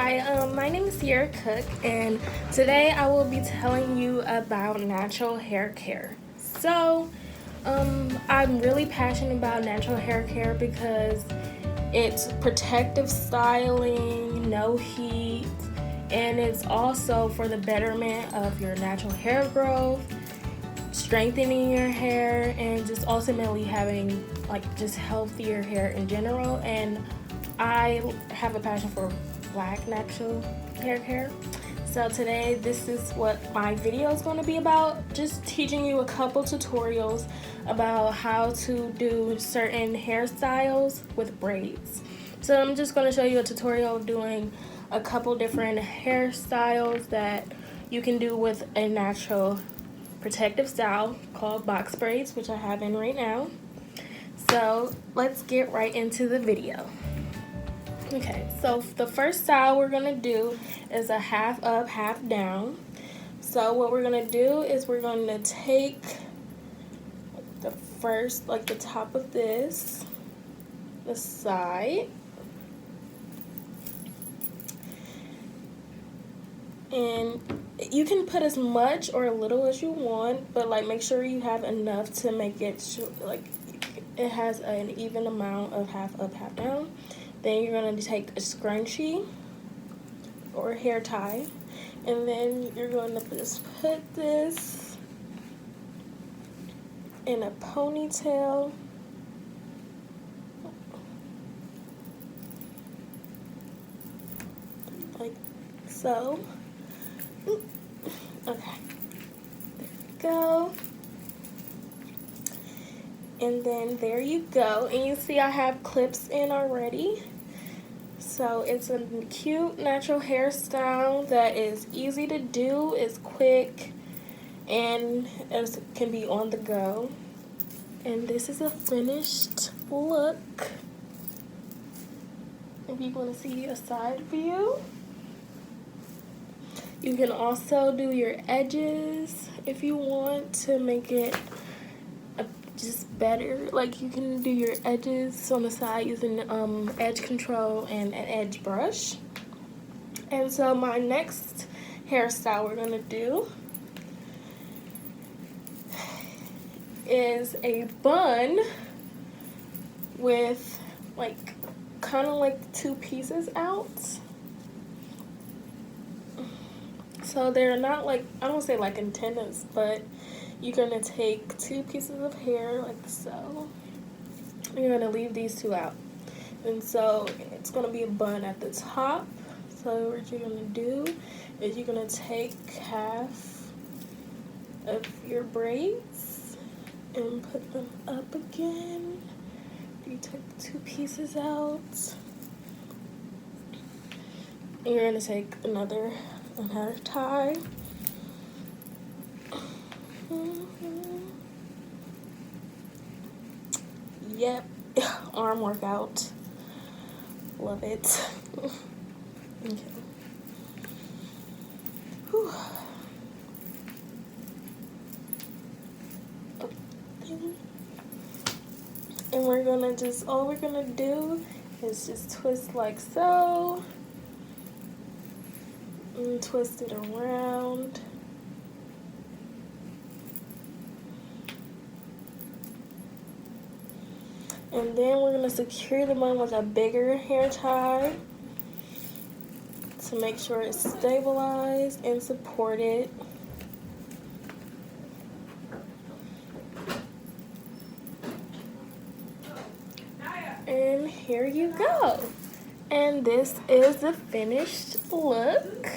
Hi, my name is Sierra Cook, and today I will be telling you about natural hair care. I'm really passionate about natural hair care because it's protective styling, no heat, and it's also for the betterment of your natural hair growth, strengthening your hair, and just ultimately having just healthier hair in general. And I have a passion for black natural hair care. So today this is what my video is going to be about, just teaching you a couple tutorials about how to do certain hairstyles with braids. So I'm just going to show you a tutorial of doing a couple different hairstyles that you can do with a natural protective style called box braids, which I have in right now. So let's get right into the video. Okay, so the first style we're gonna do is a half up, half down. So what we're gonna do is we're gonna take the first, the top of this, the side, and you can put as much or a little as you want, but make sure you have enough to make it it has an even amount of half up, half down. Then you're going to take a scrunchie or a hair tie, and then you're going to just put this in a ponytail. Like so. Okay. There we go. And then there you go. And you see I have clips in already. So it's a cute natural hairstyle that is easy to do, is quick, and it can be on the go. And this is a finished look. If you want to see a side view. You can also do your edges if you want to make it just better. You can do your edges on the side using edge control and an edge brush. And so my next hairstyle we're gonna do is a bun with kind of two pieces out. So they're not I don't say antennas, but you're going to take two pieces of hair like so. You're going to leave these two out. And so it's going to be a bun at the top. So what you're going to do is you're going to take half of your braids and put them up again. You take the two pieces out. And you're going to take another tie. Yep, arm workout. Love it. Okay. Whew. And we're gonna all we're gonna do is just twist like so. And twist it around. And then we're going to secure the bun with a bigger hair tie to make sure it's stabilized and supported. And here you go. And this is the finished look.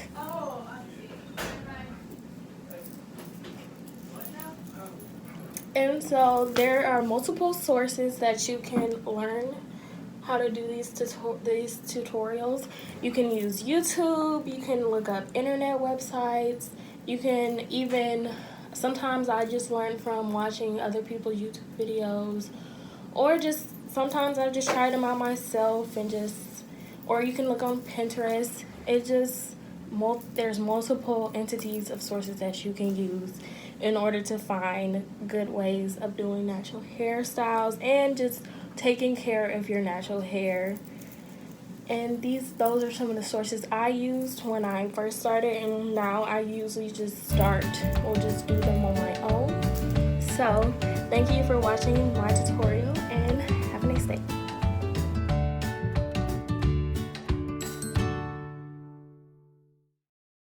And so there are multiple sources that you can learn how to do these tutorials. You can use YouTube, you can look up internet websites, you can even, sometimes I just learn from watching other people's YouTube videos, or just sometimes I just try them out myself or you can look on Pinterest. There's multiple entities of sources that you can use in order to find good ways of doing natural hairstyles and just taking care of your natural hair. And those are some of the sources I used when I first started, and now I usually just start or just do them on my own. So thank you for watching my tutorial, and have a nice day.